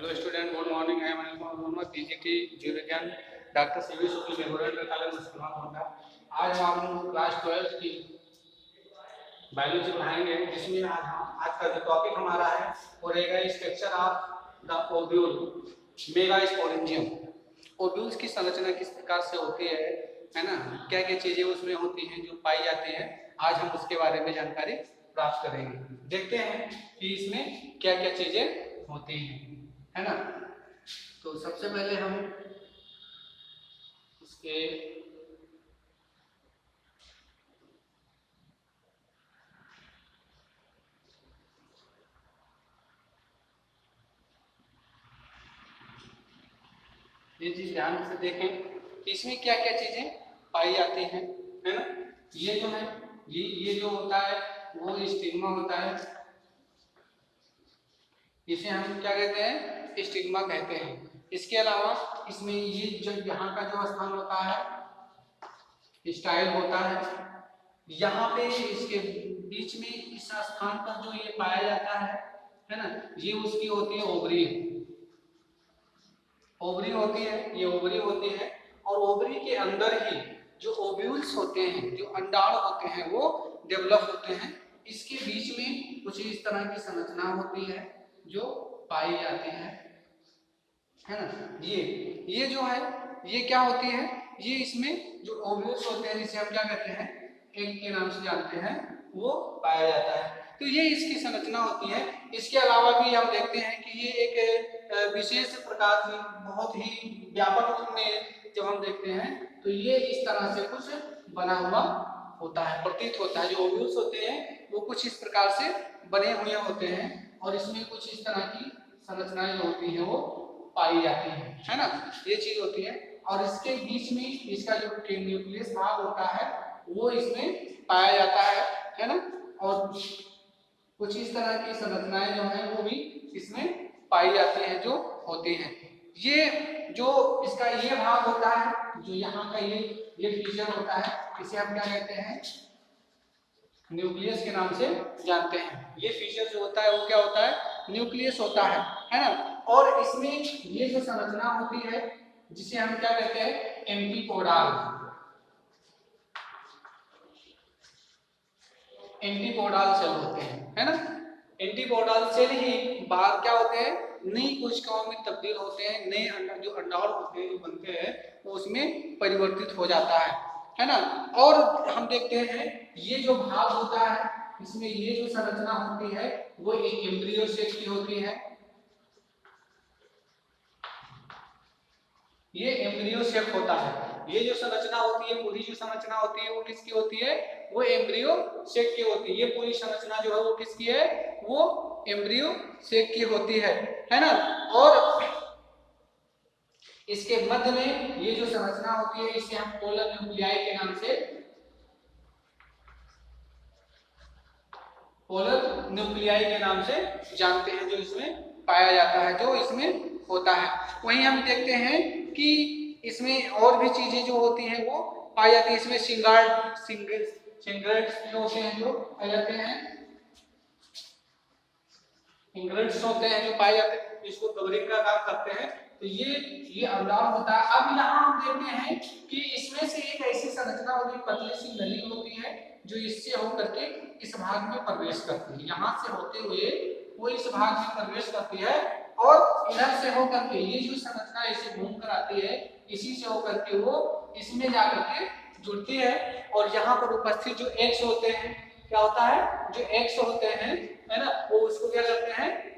Hello student, good morning. I am Mohammad PGT जीव विज्ञान doctor CV Shukla memorial college मुस्लिमान होता। आज हम क्लास 12 की बायोलॉजी पढ़ाएंगे, जिसमें आज का जो टॉपिक हमारा है वो रहेगा structure of the ovule megasporangium. Ovules की संरचना किस प्रकार से होती है ना, क्या क्या चीजें उसमें होती हैं जो पाई जाती हैं, आज हम उसके बारे में जानकारी प्राप्त करेंगे। देखते हैं कि इसमें क्या क्या चीजें होती हैं, है ना। तो सबसे पहले हम उसके ये चीज ध्यान से देखें कि इसमें क्या क्या चीजें पाई जाती हैं, है ना। ये जो है ये जो होता है वो स्टिग्मा होता है, इसे हम क्या कहते हैं, स्टिग्मा कहते हैं। इसके अलावा इसमें ये जो यहाँ का जो स्थान होता है स्टाइल होता है, यहाँ पे इसके बीच में इस स्थान पर जो ये पाया जाता है ना, ये उसकी होती है ओवरी। ओवरी होती है, ये ओवरी होती है, और ओवरी के अंदर ही जो ओव्यूल्स होते हैं, जो अंडाणु होते हैं, वो डेवलप होते हैं। इसके बीच में कुछ इस तरह की संरचना होती है जो पाई जाती है ना। ये जो है ये क्या होती है, ये इसमें जो ओव्यूल्स होते हैं, जिसे हम क्या कहते हैं, एग के नाम से जानते हैं, वो पाया जाता है। तो ये इसकी संरचना होती है। इसके अलावा भी हम देखते हैं कि ये एक विशेष प्रकार की बहुत ही व्यापक रूप में जब हम देखते हैं तो ये इस तरह से कुछ बना हुआ होता है, प्रतीत होता है। जो ओव्यूल्स होते हैं वो कुछ इस प्रकार से बने हुए होते हैं, और इसमें कुछ इस तरह की संरचनाएं जो होती हैं वो पाई जाती है ना। ये चीज होती है, और इसके बीच में इसका जो न्यूक्लियस भाग होता है वो इसमें पाया जाता है ना। और कुछ इस तरह की संरचनाएं जो हैं वो भी इसमें पाई जाती हैं, जो होती हैं। ये जो इसका ये भाग होता है, जो यहाँ का ये फीचर होता है, इसे हम क्या कहते हैं, न्यूक्लियस के नाम से जानते हैं। ये फीचर जो होता है वो क्या होता है, न्यूक्लियस होता है ना। और इसमें ये जो संरचना होती है जिसे हम क्या कहते हैं, एंटीपोडाल। एंटीपोडाल सेल होते हैं, है ना। एंटीपोडाल सेल ही बाहर क्या होते हैं, नई कोशिकाओं में तब्दील होते हैं, नए जो अंडाणु होते हैं जो बनते हैं वो उसमें परिवर्तित हो जाता है ना। और हम देखते हैं ये जो भाग होता है इसमें ये जो संरचना होती है वो एक एम्ब्रियो शेप की होती है। ये एम्ब्रियो शेप होता है। ये जो संरचना होती है, पूरी जो संरचना होती है वो किसकी होती है, वो एम्ब्रियो शेप की होती है। ये पूरी संरचना जो है वो किसकी है, वो एम्ब्रियो शेप की होती है ना। और इसके मध्य में ये जो संरचना होती है इसे हम पोलर न्यूक्लियाई के नाम से, पोलर न्यूक्लियाई के नाम से जानते हैं, जो इसमें पाया जाता है, जो इसमें होता है। वहीं हम देखते हैं कि इसमें और भी चीजें जो होती हैं वो पाई जाती है। इसमें सिंगरेट्स जो होते हैं जो पाए जाते हैं, इंग्रेडिएंट्स होते हैं जो पाए जाते हैं, इसको कवरिंग का काम करते हैं। तो ये अंडाणु होता है। अब यहाँ हम देखते हैं कि इसमें से एक ऐसी संरचना होती है, पतली सी नली होती है जो इससे होकर के इस भाग में प्रवेश करती है। यहाँ से होते हुए वो इस भाग में प्रवेश करती है, और इधर से होकर के ये जो संरचना इसे घूम कर आती है, इसी से होकर के वो इसमें जाकर के जुड़ती है। और यहाँ पर उपस्थित जो एक्स होते हैं, क्या होता है, जो एक्स होते हैं, है ना, वो उसको क्या करते हैं,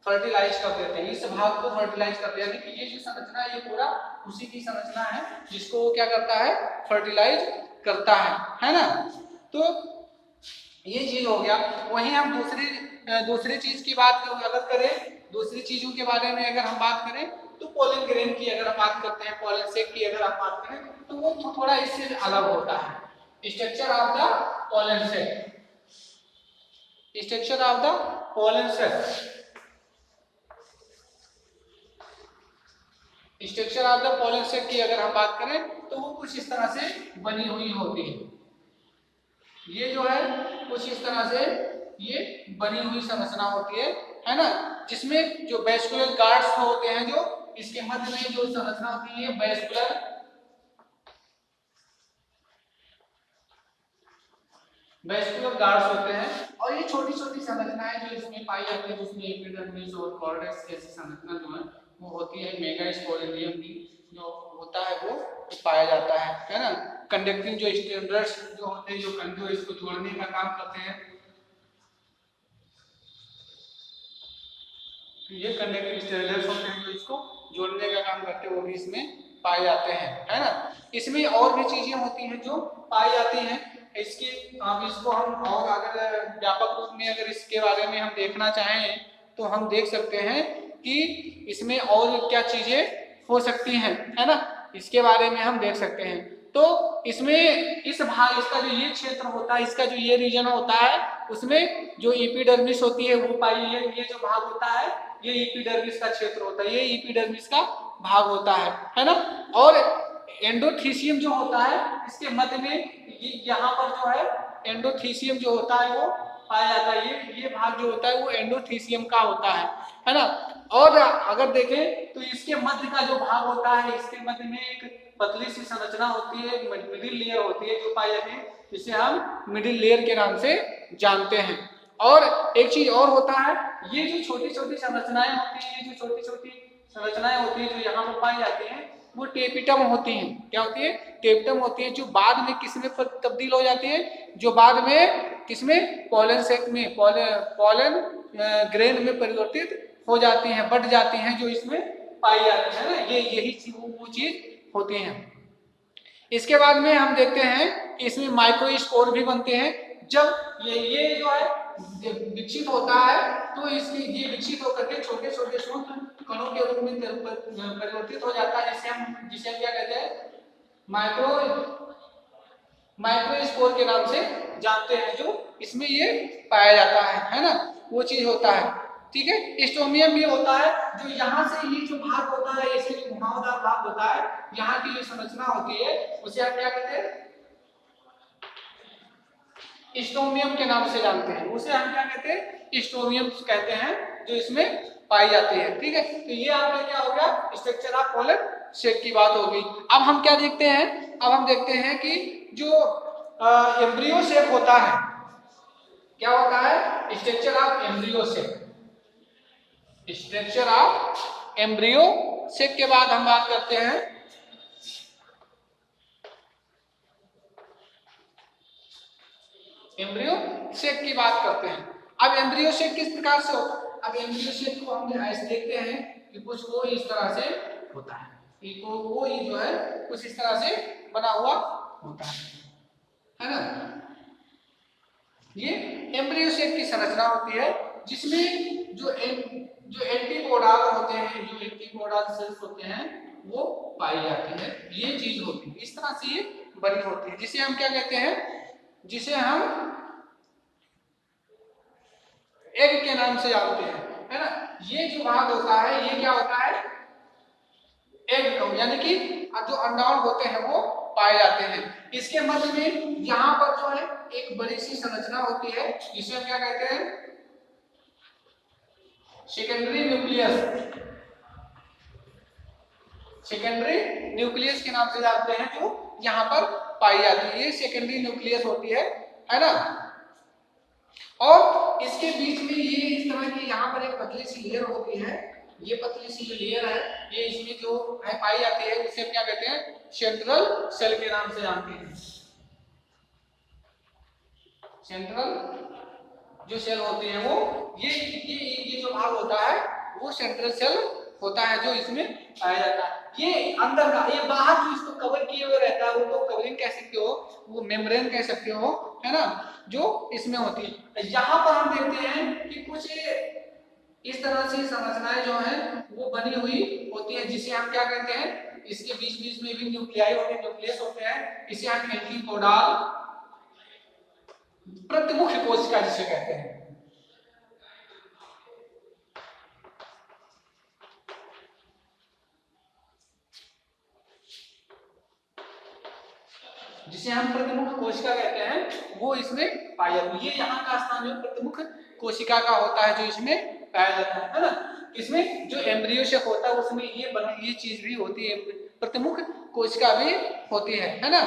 फर्टिलाइज कर देते हैं। इस भाग को फर्टिलाइज करते हैं, यानी कि ये जो संरचना है ये पूरा उसी की संरचना है जिसको वो क्या करता है, फर्टिलाइज करता है ना। तो ये चीज हो गया। वहीं हम दूसरी चीज की बात अगर करें, दूसरी चीजों के बारे में अगर हम बात करें तो पोलन ग्रेन की अगर हम बात करते हैं, पोलन सेक की अगर आप बात करें तो वो थोड़ा इससे अलग होता है। Structure of the pollen sac, structure of the pollen sac, structure of the pollen sac की अगर हम बात करें तो वो कुछ इस तरह से बनी हुई होती है। ये जो है कुछ इस तरह से ये बनी हुई संरचना होती है ना। जिसमें जो वेस्कुलर गार्ड्स होते हैं, जो इसके मध्य में जो संरचना होती है वेस्कुलर गार्ड्स होते हैं, और ये छोटी छोटी संरचनाएं जो इसमें पाई जाती है, जिसमें एपिडर्मिस और कॉर्टेक्स जैसी संरचना जो है वो होती है। मेगास्पोरेंजियम भी जो होता है वो पाया जाता है ना। कंडक्टिंग जो स्टैंडर्ड्स जो होते हैं, जो इसको जोड़ने का काम करते हैं, ये कंडक्टिंग स्टैंडर्ड्स होते हैं जो इसको जोड़ने का काम करते हैं, वो भी इसमें पाए जाते हैं, है ना। इसमें और भी चीजें होती हैं जो पाई जाती हैं। इसके इसको हम और अगर व्यापक रूप में अगर इसके बारे में हम देखना चाहें तो हम देख सकते हैं कि इसमें और क्या चीजें हो सकती हैं, है ना। इसके बारे में हम देख सकते हैं। तो इसमें इस भाग, इसका जो ये क्षेत्र होता है, इसका जो ये रीजन होता है, उसमें जो एपिडर्मिस होती है वो पाई है। ये जो भाग होता है ये एपिडर्मिस का क्षेत्र होता है, ये एपिडर्मिस का भाग होता है ना। और एंडोथीसियम जो होता है इसके मध्य में यहाँ पर जो है एंडोथीसियम जो होता है वो पाया जाता है। ये भाग जो होता है वो एंडोथीसियम का होता है ना। और अगर देखें तो इसके मध्य का जो भाग होता है, इसके मध्य में एक पतली सी संरचना होती है, एक मिडिल लेयर होती है जो पाई जाती है, जिसे हम मिडिल लेयर के नाम से जानते हैं। और एक चीज और होता है, ये जो छोटी छोटी संरचनाएं होती है, ये जो छोटी छोटी संरचनाएं होती है जो यहाँ पर पाई जाती है, वो टेपिटम होती हैं। क्या होती है? टेपिटम होती है, जो बाद में किसमें तब्दील हो जाती है, जो बाद में किसमें, पोलन सेक में, पोलन ग्रेन में परिवर्तित हो जाती हैं, बढ़ जाती हैं, जो इसमें पाई जाती है ना। ये यही वो चीज होती हैं। इसके बाद में हम देखते हैं कि इसमें माइक्रोस्पोर भी बनते हैं। जब ये जो है विकसित होता है तो इसके ये विकसित होकर के छोटे छोटे सूक्ष्म कणों के रूप में परिवर्तित हो जाता है, जिसे हम क्या कहते हैं, माइक्रोस्पोर के नाम से जानते हैं, जो इसमें ये पाया जाता है ना, वो चीज होता है। ठीक है। स्टोमियम भी होता है, जो यहाँ से ये जो भाग होता है, इसके जो घुमावदार भाग होता है, यहाँ की जो संरचना होती है उसे हम क्या कहते हैं, स्टोमियम के नाम से जानते हैं। उसे हम क्या कहते हैं, स्टोमियम कहते हैं, जो इसमें पाई जाती है। ठीक है। तो ये आपका क्या हो गया, स्ट्रक्चर ऑफ पोलन सेक की बात हो गई। अब हम क्या देखते हैं, अब हम देखते हैं कि जो एम्ब्रियो सेक होता है, क्या होता है, structure of embryo sac. Structure of embryo sac के बाद हम बात करते हैं एम्ब्रियो सेक की बात करते हैं। अब एम्ब्रियो सेक किस प्रकार से होता है, अब एम्ब्रियो सेक को हम ऐसे देखते हैं कि कुछ वो इस तरह से होता है, वो ही जो है कुछ इस तरह से बना हुआ होता है ना। ये एम्ब्रियो सेक की संरचना होती है, जिसमें जो एंटीपोडाल होते हैं, जो एंटीपोडाल सेल्स होते हैं वो पाई जाती है। ये चीज होती है, इस तरह से ये बनी होती है, जिसे हम क्या कहते हैं, जिसे हम एग के नाम से जानते हैं, है ना। ये जो भाग होता है ये क्या होता है, एग, यानी कि जो अंडाणु होते हैं वो पाए जाते हैं। इसके मध्य में यहाँ पर जो है एक बड़ी सी संरचना होती है, जिसे हम क्या कहते हैं, सेकेंडरी न्यूक्लियस। सेकेंडरी न्यूक्लियस के नाम से जानते हैं, जो यहाँ पर पाई जाती है। ये सेकेंडरी न्यूक्लियस होती है ना। और इसके बीच में ये इस तरह की यहाँ पर एक पतली सी लेयर होती है। ये पतली सी जो लेयर है, ये इसमें जो है पाई जाती है, उसे क्या कहते हैं, सेंट्रल सेल के नाम से जानते हैं। सेंट्रल जो सेल होती है वो ये जो भाग होता है वो सेंट्रल सेल होता है, जो इसमें पाया जाता है। ये अंदर का, ये बाहर जो इसको कवर किए हुए रहता है वो तो कवरिंग कह सकते हो, वो मेम्ब्रेन कह सकते हो, है ना, जो इसमें होती है। यहाँ पर हम देखते हैं कि कुछ इस तरह से संरचनाएं जो है वो बनी हुई होती है, जिसे हम क्या कहते हैं, इसके बीच बीच में भी न्यूक्लियाई होते हैं, न्यूक्लियस होते हैं। इसे हम एंटीपोडाल प्रतिमुख कोशिका जिसे कहते हैं। जिसे हम प्रतिमुख कोशिका कहते हैं, वो इसमें पाई जाती है। ये यहाँ का स्थान जो प्रतिमुख कोशिका का होता है, जो इसमें पाया जाता है ना। इसमें जो एम्ब्रियो शेप होता है उसमें ये चीज भी होती है, प्रतिमुख कोशिका भी होती है ना।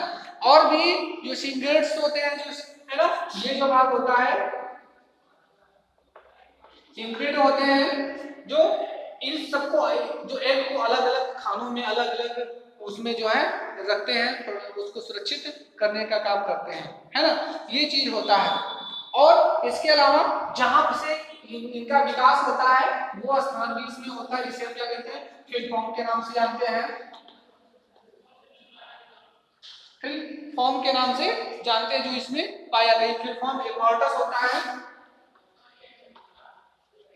और भी जो सिंगेट्स होते हैं जो है ना, ये जो भाग होता है सिंक्रेट होते हैं जो इन सबको जो एग को अलग अलग खानों में अलग अलग उसमें जो है रखते हैं, उसको सुरक्षित करने का काम करते हैं, है ना। ये चीज होता है। और इसके अलावा जहां से इनका विकास होता है वो स्थान भी इसमें होता है, जिसे हम क्या कहते हैं फिल फॉर्म के नाम से जानते हैं। फिल फॉर्म के नाम से जानते हैं जो इसमें पाया जाता है। फिल फॉर्म एपोर्टस होता है,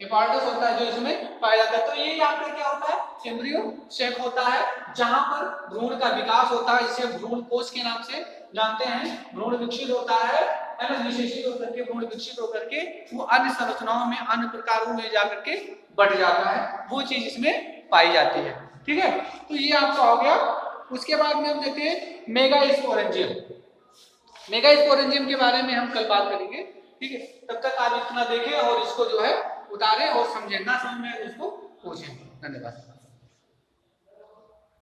एपोर्टस होता है जो इसमें पाया जाता है। तो ये यहाँ पे क्या होता है एम्ब्रियो शेप होता है जहां पर भ्रूण का विकास होता है, जिसे भ्रूण कोश के नाम से जानते हैं। भ्रूण विकसित होता है ना, निषेचित होकर के भ्रूण विकसित होकर के वो अन्य संरचनाओं में अन्य प्रकारों में जाकर के बढ़ जाता है, वो चीज इसमें पाई जाती है। ठीक है, तो ये आपका हो गया। उसके बाद में हम देखते हैं मेगास्पोरेंजियम। मेगास्पोरेंजियम के बारे में हम कल बात करेंगे। ठीक है, तब तक आप इतना देखें और इसको जो है उतारे और समझे, ना समझ में उसको पूछें। धन्यवाद।